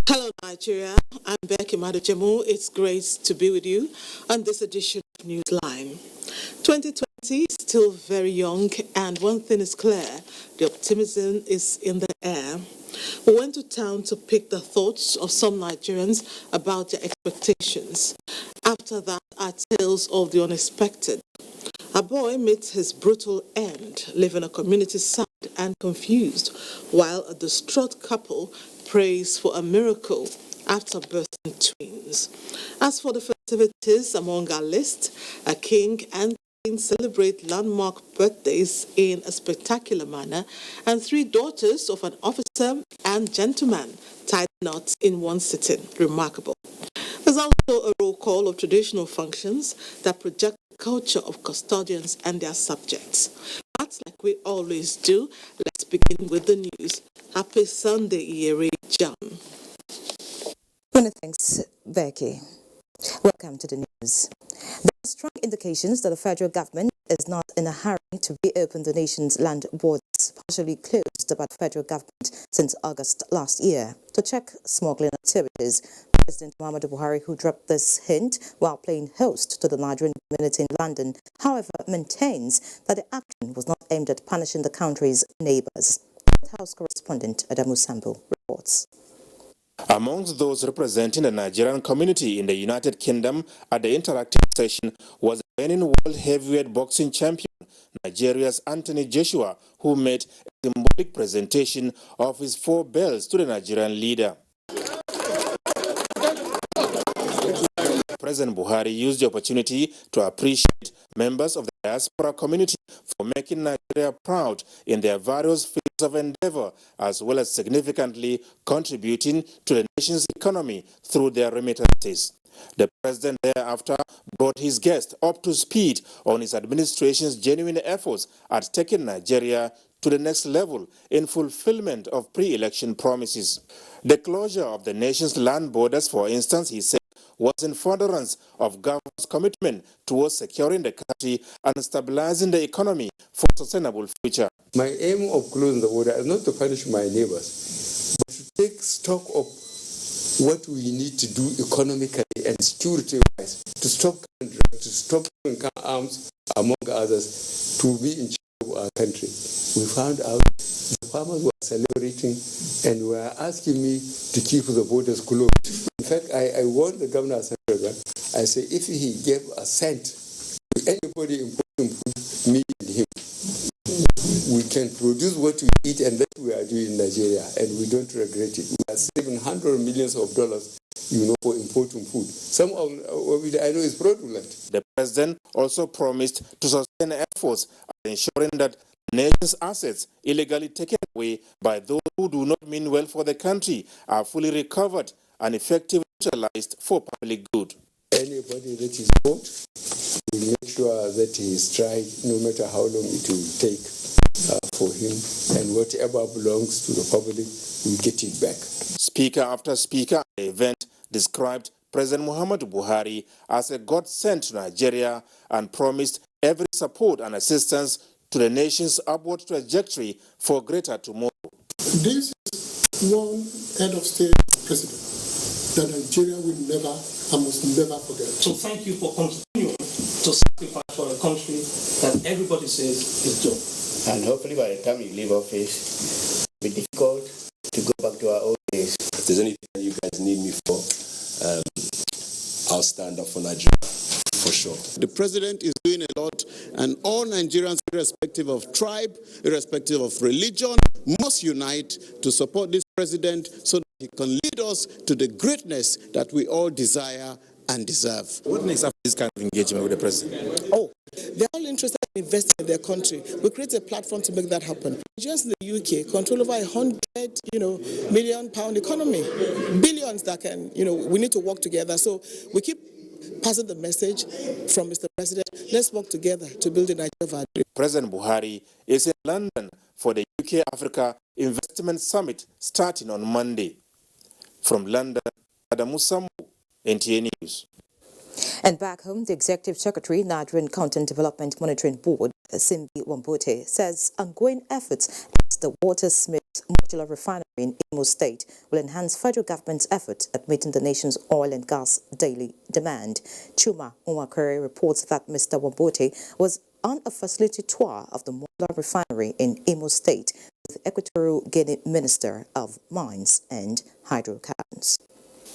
Hello, Nigeria. I'm Becky Madujemu. It's great to be with you on this edition of Newsline. 2020 is still very young, and one thing is clear, the optimism is in the air. We went to town to pick the thoughts of some Nigerians about their expectations. After that are tales of the unexpected. A boy meets his brutal end, leaving a community sad and confused, while a distraught couple prays for a miracle after birthing twins. As for the festivities among our list, a king and queen celebrate landmark birthdays in a spectacular manner, and 3 daughters of an officer and gentleman tied knots in one sitting. Remarkable. There's also a roll call of traditional functions that project the culture of custodians and their subjects. But like we always do, let's begin with the news. Happy Sunday, Yeri John. Many thanks, Becky. Welcome to the news. There are strong indications that the federal government is not in a hurry to reopen the nation's land borders, partially closed by the federal government since August last year, to check smuggling activities. President Muhammadu Buhari, who dropped this hint while playing host to the Nigerian community in London, however, maintains that the action was not aimed at punishing the country's neighbors. White House correspondent Adamu Sambo reports. Amongst those representing the Nigerian community in the United Kingdom at the interactive session was the reigning world heavyweight boxing champion, Nigeria's Anthony Joshua, who made a symbolic presentation of his 4 belts to the Nigerian leader. President Buhari used the opportunity to appreciate members of the diaspora community for making Nigeria proud in their various fields of endeavor, as well as significantly contributing to the nation's economy through their remittances. The president thereafter brought his guest up to speed on his administration's genuine efforts at taking Nigeria to the next level in fulfillment of pre-election promises. The closure of the nation's land borders, for instance, he said, was in furtherance of government's commitment towards securing the country and stabilizing the economy for a sustainable future. My aim of closing the border is not to punish my neighbors, but to take stock of what we need to do economically and security-wise to stop drugs, to stop arms, among others, to be in charge of our country. We found out the farmers were celebrating and were asking me to keep the borders closed. In fact, I warned the governor of Central Bank. I said, if he gave a cent to anybody importing food, me and him, we can produce what we eat, and that we are doing in Nigeria, and we don't regret it. We are saving hundreds of millions of dollars, for importing food. Some of it I know is fraudulent. The president also promised to sustain efforts at ensuring that the nation's assets illegally taken away by those who do not mean well for the country are fully recovered and effectively utilized for public good. Anybody that is caught, we make sure that he is tried, no matter how long it will take for him, and whatever belongs to the public, we get it back. Speaker after speaker at the event described President Muhammadu Buhari as a godsend to Nigeria and promised every support and assistance to the nation's upward trajectory for greater tomorrow. This is one head of state president that Nigeria will never and must never forget. So thank you for continuing to sacrifice for a country that everybody says is done. And hopefully by the time you leave office, it'll be difficult to go back to our old days. If there's anything you guys need me for, I'll stand up for Nigeria, for sure. The president is doing a lot, and all Nigerians, irrespective of tribe, irrespective of religion, must unite to support this president so that he can lead us to the greatness that we all desire and deserve. What makes up this kind of engagement with the president? Oh, they're all interested in investing in their country. We create a platform to make that happen. Just in the UK, control over £100 million economy, billions that can, we need to work together. So we keep passing the message from Mr. President. Let's work together to build a Nigeria value. President Buhari is in London for the UK Africa Investment Summit starting on Monday. From London, Adamu Samu, NTA News. And back home, the Executive Secretary, Nigerian Content Development Monitoring Board, Simbi Wambote, says ongoing efforts at the Waltersmith Modular Refinery in Imo State will enhance federal government's effort at meeting the nation's oil and gas daily demand. Chuma Nwankere reports that Mr. Wambote was on a facility tour of the Modular Refinery in Imo State with the Equatorial Guinea Minister of Mines and Hydrocarbons.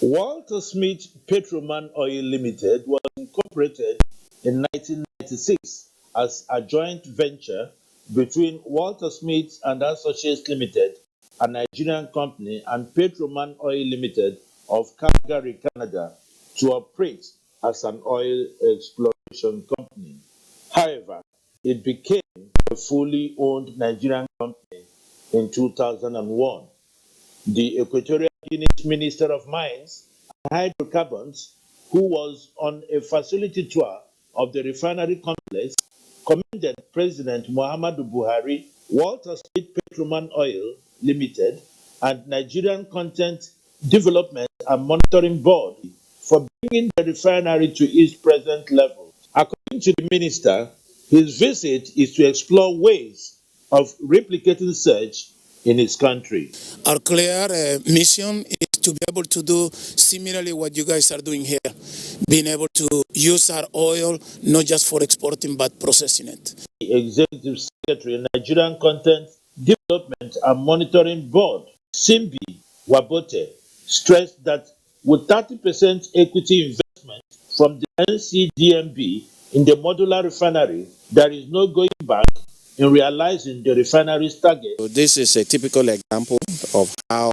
Waltersmith Petroman Oil Limited was incorporated in 1996 as a joint venture between Waltersmith and Associates Limited, a Nigerian company, and Petroman Oil Limited of Calgary, Canada, to operate as an oil exploration company. However, it became a fully owned Nigerian company in 2001. The Equatorial Guinea Minister of Mines and Hydrocarbons, who was on a facility tour of the refinery complex, commended President Muhammadu Buhari, Waltersmith Petroman Oil Limited, and Nigerian Content Development and Monitoring Board for bringing the refinery to its present level. According to the minister, his visit is to explore ways of replicating such in his country. Our clear mission is to be able to do similarly what you guys are doing here, being able to use our oil not just for exporting but processing it. The Executive Secretary, Nigerian Content Development and Monitoring Board, Simbi Wambote, stressed that with 30% equity investment from the NCDMB in the modular refinery, there is no going back in realizing the refinery's target. So this is a typical example of how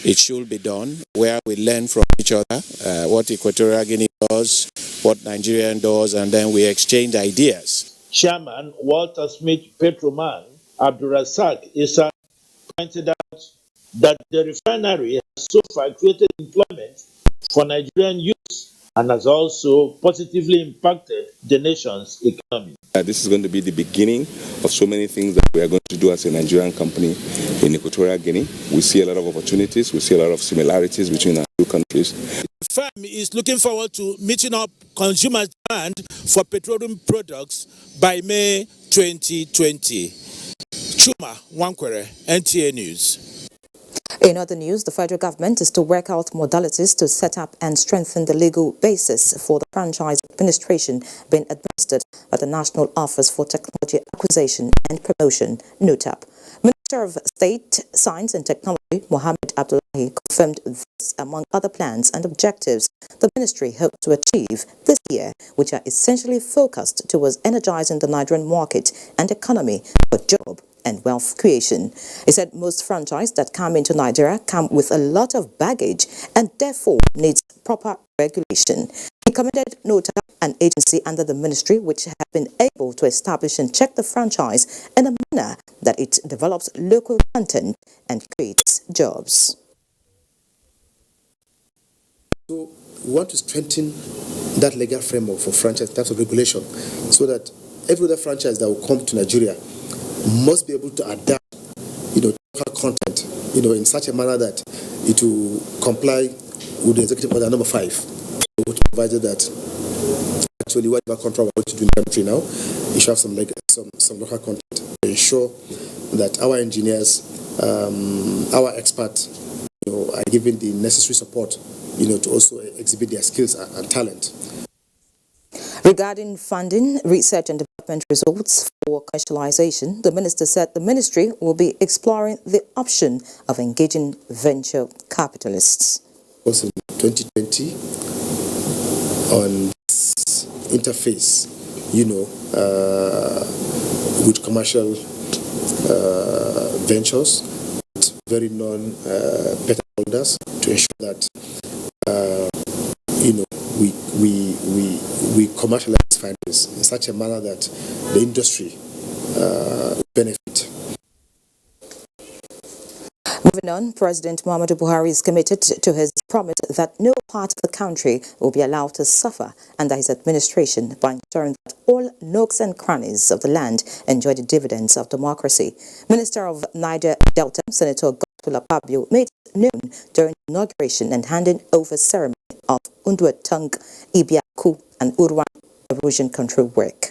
it should be done, where we learn from each other, what Equatorial Guinea does, what Nigeria does, and then we exchange ideas. Chairman Waltersmith Petroman Abdulrazak Issa pointed out that the refinery has so far created employment for Nigerian youth and has also positively impacted the nation's economy. This is going to be the beginning of so many things that we are going to do as a Nigerian company in Equatorial Guinea. We see a lot of opportunities, we see a lot of similarities between our two countries. The firm is looking forward to meeting up consumer demand for petroleum products by May 2020. Chuma Nwankere, NTA News. In other news, the federal government is to work out modalities to set up and strengthen the legal basis for the franchise administration being administered by the National Office for Technology Acquisition and Promotion, NUTAP. Minister of State, Science and Technology, Mohammed Abdullahi, confirmed this among other plans and objectives the ministry hopes to achieve this year, which are essentially focused towards energizing the Nigerian market and economy for job and wealth creation. He said most franchises that come into Nigeria come with a lot of baggage and therefore needs proper regulation. He commended NUTAP, an agency under the ministry which has been able to establish and check the franchise in a manner that it develops local content and creates jobs. So we want to strengthen that legal framework for franchise in terms of regulation so that every other franchise that will come to Nigeria must be able to adapt, local content, in such a manner that it will comply with the executive order number 5, which provided that actually whatever contract we're going to do in the country now, it should have some local content to ensure that our engineers, our experts, are given the necessary support, to also exhibit their skills and talent. Regarding funding, research and development results for commercialization, the minister said the ministry will be exploring the option of engaging venture capitalists. Also in 2020, on this interface, with commercial ventures, with very non-patent holders, to ensure that we commercialize findings in such a manner that the industry benefit. Moving on, President Muhammadu Buhari is committed to his promise that no part of the country will be allowed to suffer under his administration by ensuring that all nooks and crannies of the land enjoy the dividends of democracy. Minister of Niger Delta, Senator Godswill Akpabio, made it known during the inauguration and handing over ceremony of Unduetung, Ibiaku and Urwan erosion control work.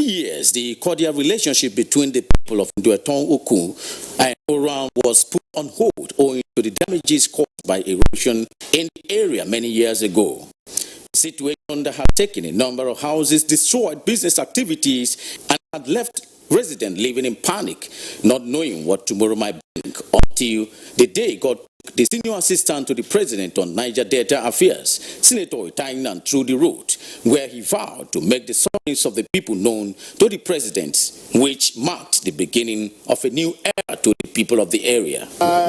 Yes, the cordial relationship between the people of Nduetong Oku and Oran was put on hold owing to the damages caused by erosion in the area many years ago. The situation that had taken a number of houses, destroyed business activities, and had left residents living in panic, not knowing what tomorrow might bring, until the day God took the senior assistant to the president on Niger Delta affairs, Senator Itainan, through the road, where he vowed to make the sufferings of the people known to the president, which marked the beginning of a new era to the people of the area.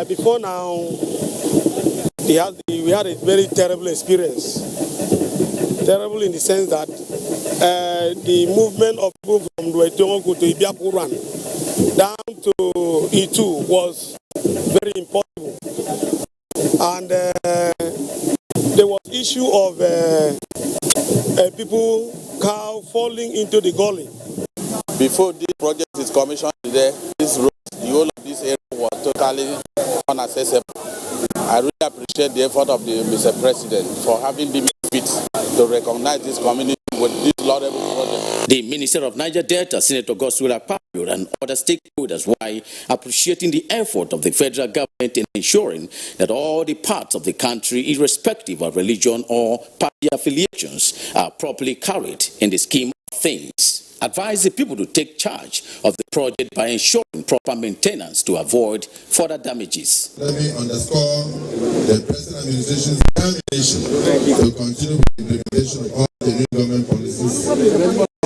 Before now, we had a very terrible experience. Terrible in the sense that the movement of people from Nduetong to Ibiakuran down to E2 was very impossible. And there was issue of people, cow falling into the gully. Before this project is commissioned today, this road, the whole of this area was totally inaccessible. I really appreciate the effort of the Mr. President for having been fit to recognize this community with this laudable project. The Minister of Niger Delta, Senator Godswill Akpabio, and other stakeholders were appreciating the effort of the federal government in ensuring that all the parts of the country, irrespective of religion or party affiliations, are properly carried in the scheme of things. Advise the people to take charge of the project by ensuring proper maintenance to avoid further damages. Let me underscore the present administration's determination to continue with the implementation of all the new government policies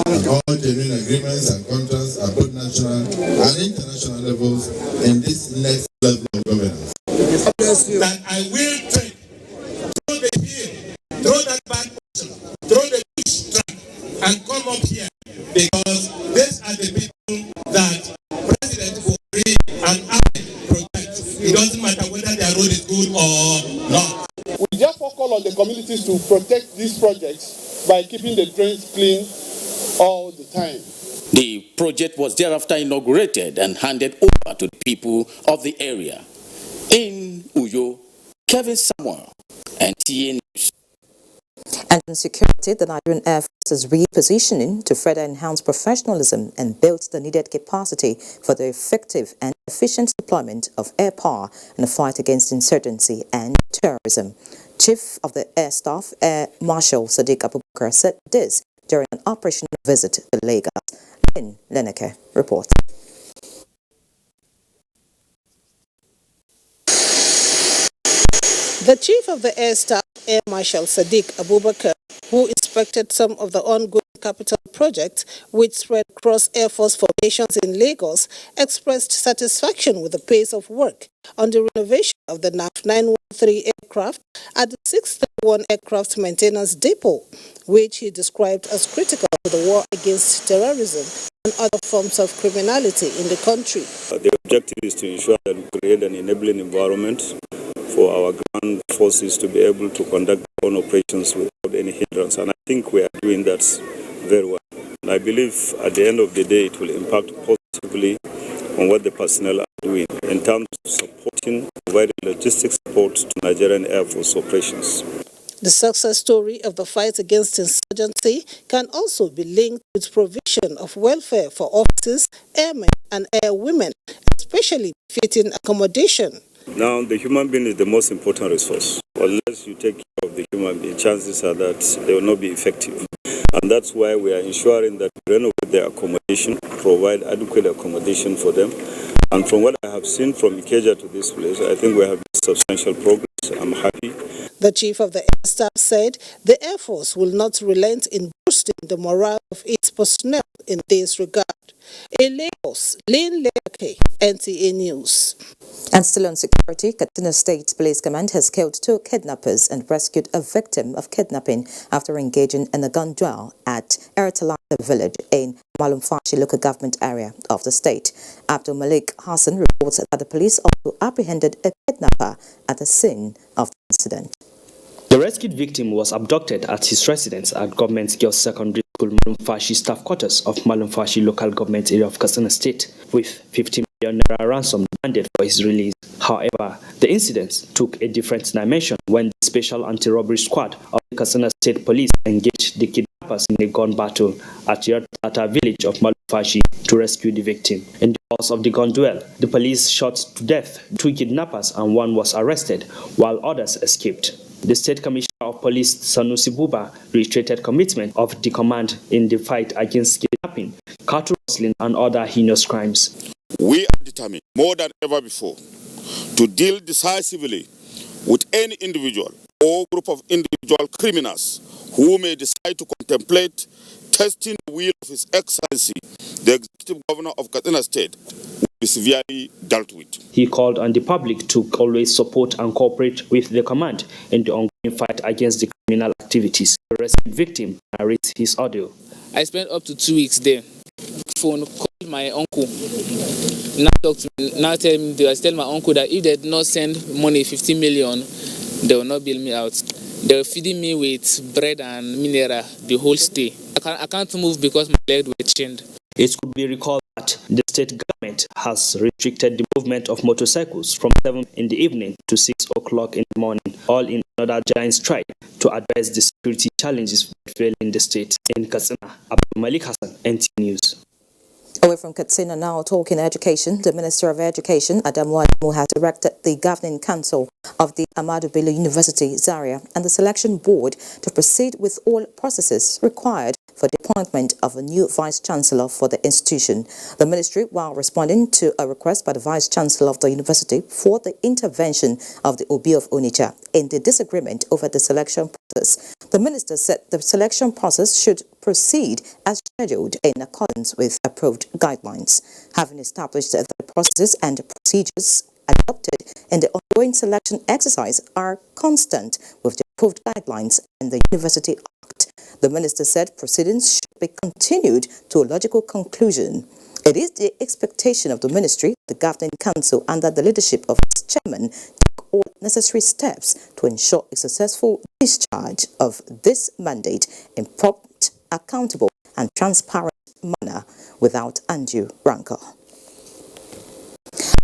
and all genuine agreements and contracts at both national and international levels in this next level of governance. That I will take through the hill, through that bad person, through the bush track, and come up here. Because these are the people that President Buhari and I protect. It doesn't matter whether their road is good or not. We just call on the communities to protect these projects by keeping the drains clean all the time. The project was thereafter inaugurated and handed over to the people of the area. In Uyo, Kevin Samuel, NTA News. And in security, the Nigerian Air Force is repositioning to further enhance professionalism and build the needed capacity for the effective and efficient deployment of air power in the fight against insurgency and terrorism. Chief of the Air Staff, Air Marshal Sadiq Abubakar, said this during an operational visit to Lagos. Lynn Leneke reports. The Chief of the Air Staff, Air Marshal Sadiq Abubakar, who inspected some of the ongoing capital projects which spread across Air Force formations in Lagos, expressed satisfaction with the pace of work on the renovation of the NAF 913 aircraft at the 631 Aircraft Maintenance Depot, which he described as critical to the war against terrorism and other forms of criminality in the country. The objective is to ensure that we create an enabling environment for our ground forces to be able to conduct their own operations without any hindrance. And I think we are doing that very well. And I believe at the end of the day it will impact positively on what the personnel are doing in terms of supporting, providing logistics support to Nigerian Air Force operations. The success story of the fight against insurgency can also be linked with provision of welfare for officers, airmen and airwomen, especially fitting accommodation. Now, the human being is the most important resource. Unless you take care of the human being, chances are that they will not be effective. And that's why we are ensuring that we renovate their accommodation, provide adequate accommodation for them. And from what I have seen from Ikeja to this place, I think we have substantial progress. I'm happy. The Chief of the Air Staff said the Air Force will not relent in boosting the morale of its personnel in this regard. In Lagos, Lynn Leneke, NTA News. And still on security, Katsina State Police Command has killed 2 kidnappers and rescued a victim of kidnapping after engaging in a gun duel at Eratalata village in Malumfashi local government area of the state. Abdul Malik Hassan reports that the police also apprehended a kidnapper at the scene of the incident. The rescued victim was abducted at his residence at Government Girls Secondary School Malumfashi staff quarters of Malumfashi local government area of Katsina State, with 50 million naira ransom demanded for his release. However, the incident took a different dimension when the Special Anti-Robbery Squad of the Katsina State Police engaged the kidnappers in a gun battle at Yertata village of Malumfashi to rescue the victim. In the course of the gun duel, the police shot to death 2 kidnappers and 1 was arrested, while others escaped. The State Commissioner of Police, Sanusi Buba, reiterated commitment of the command in the fight against kidnapping, cattle rustling, and other heinous crimes. We are determined, more than ever before, to deal decisively with any individual or group of individual criminals who may decide to contemplate testing the will of His Excellency, the Executive Governor of Katsina State, will be severely dealt with. He called on the public to always support and cooperate with the command in the ongoing fight against the criminal activities. The rescued victim narrates his audio. I spent up to 2 weeks there. Phone called my uncle. Now talk to me. Now tell my uncle that if they did not send money 50 million, they will not bail me out. They were feeding me with bread and mineral the whole stay. I can't move because my legs were chained. It could be recalled that the state government has restricted the movement of motorcycles from 7 in the evening to 6 o'clock in the morning, all in another giant strike to address the security challenges in the state. In Katsina, Abdul Malik Hassan, NT News. Away from Katsina now, talking education, the Minister of Education, Adamu Adamu, has directed the Governing Council of the Ahmadu Bello University, Zaria, and the Selection Board to proceed with all processes required for the appointment of a new Vice-Chancellor for the institution. The ministry, while responding to a request by the Vice-Chancellor of the university for the intervention of the Obi of Onitsha in the disagreement over the selection process, the minister said the selection process should proceed as scheduled in accordance with approved guidelines. Having established that the processes and procedures adopted in the ongoing selection exercise are constant with the approved guidelines and the University Act, the minister said proceedings should be continued to a logical conclusion. It is the expectation of the ministry, the Governing Council, under the leadership of its chairman, take all necessary steps to ensure a successful discharge of this mandate in prompt, accountable, and transparent manner without undue rancor.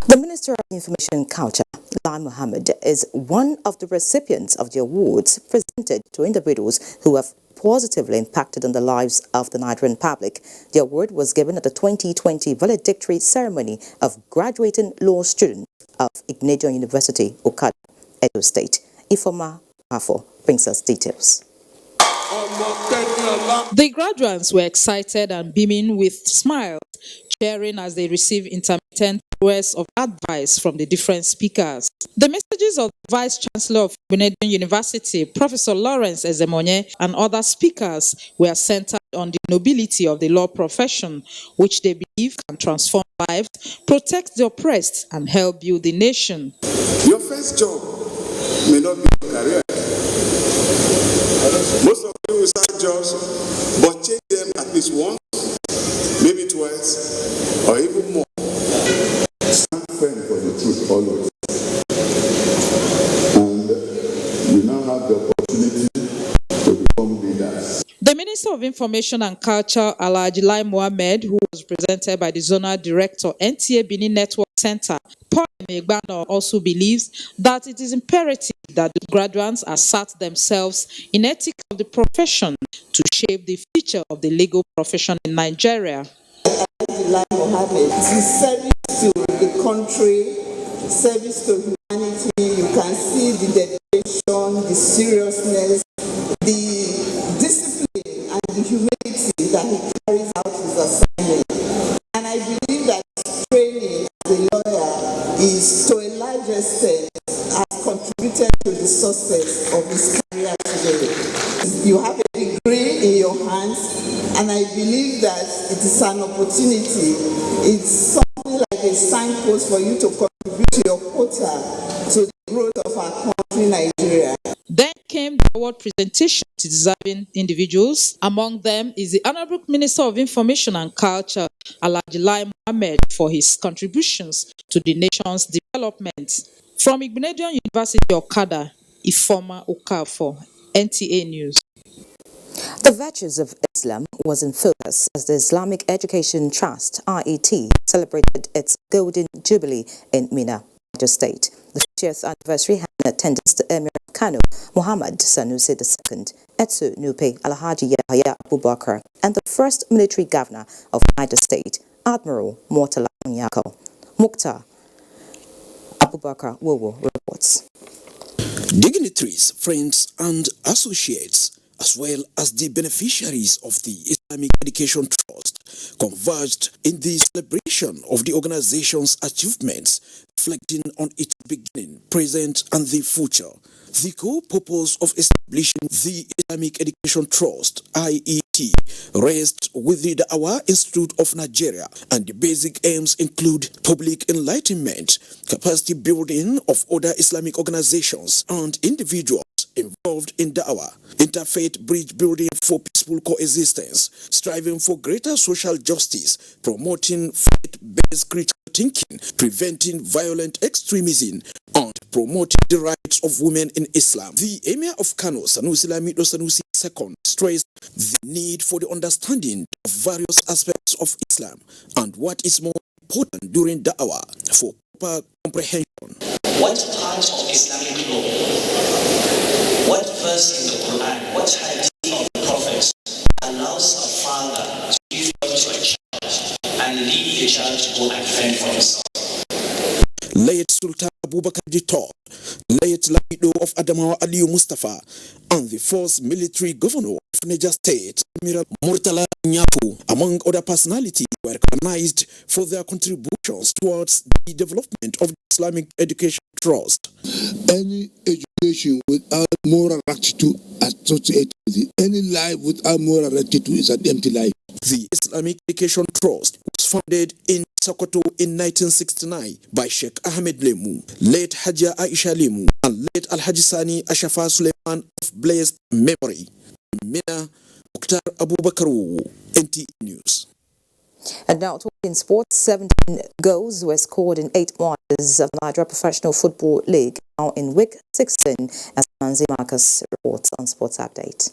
The Minister of Information and Culture, Lai Mohammed, is one of the recipients of the awards presented to individuals who have positively impacted on the lives of the Nigerian public. The award was given at the 2020 valedictory ceremony of graduating law students of Ignatian University, Okada, Edo State. Ifoma Afo brings us details. The graduates were excited and beaming with smiles, cheering as they received intermittent words of advice from the different speakers. The messages of the Vice-Chancellor of Ignatian University, Professor Lawrence Ezemonye, and other speakers were centered on the nobility of the law profession, which they believe can transform lives, protect the oppressed, and help build the nation. Your first job may not be your career. Most of you will start jobs, but change them at least once, maybe twice, or even more. Stand firm for the truth always. And you now have the opportunity to become leaders. The Minister of Information and Culture, Alhaji Lai Mohammed, who was presented by the Zonal Director, NTA Benin Network Center, Paul Emegbano, also believes that it is imperative that the graduates assert themselves in ethics of the profession to shape the future of the legal profession in Nigeria. Lai Mohammed, it is service to the country, service to humanity. You can see the dedication, the seriousness, the discipline, and the humility that he carries out his assignment. And I believe that training as a lawyer is, to a large extent, has contributed to the success of his career today. You have a degree in your hands, and I believe that it is an opportunity. It's something like a signpost for you to contribute to your quota to the growth of our country, Nigeria. Then came the award presentation to deserving individuals. Among them is the Honorable Minister of Information and Culture, Alhaji Lai Mohammed, for his contributions to the nation's development. From Igbinedion University, Okada, Ifoma Okafor, NTA News. The virtues of Islam was in focus as the Islamic Education Trust, IET, celebrated its Golden Jubilee in Mina, Niger State. The 50th anniversary had in attendance the Emir of Kano, Muhammad Sanusi II, Etsu Nupe Alhaji Yahya Abubakar, and the first military governor of Niger State, Admiral Murtala Onyako. Mukhtar Abubakar Wowo reports. Dignitaries, friends, and associates, as well as the beneficiaries of the Islamic Education Trust, converged in the celebration of the organization's achievements, reflecting on its beginning, present, and the future. The core purpose of establishing the Islamic Education Trust, IET, rests with the Da'wah Institute of Nigeria, and the basic aims include public enlightenment, capacity building of other Islamic organizations and individuals involved in Da'wah, interfaith bridge building for peaceful coexistence, striving for greater social justice, promoting faith-based critical thinking, preventing violent extremism, and promoting the rights of women in Islam. The Emir of Kano, Sanusi Lamido Sanusi II, stressed the need for the understanding of various aspects of Islam and what is more important during Da'wah for proper comprehension. What part of Islamic law, what verse in the Quran, what hadith of the Prophet allows a father to give birth to a child and leave the child to go and fend for himself? Late Sultan Abubakar III, late Lamido of Adamawa Aliyu Mustafa, and the first military governor of Niger State, Admiral Murtala Onyako, among other personalities, were recognized for their contributions towards the development of the Islamic Education Trust. Any education without moral rectitude associated with it, any life without moral rectitude is an empty life. The Islamic Education Trust was founded in Sokoto in 1969 by Sheikh Ahmed Lemu, late Hajia Aisha Lemu, and late Al-Haji Sani Ashafa Suleiman of blessed memory. Mina Mukhtar Abubakar, NTA News. And now talking sports, 17 goals were scored in 8 matches of the Nigeria Professional Football League, now in week 16, as Manzi Marcus reports on Sports Update.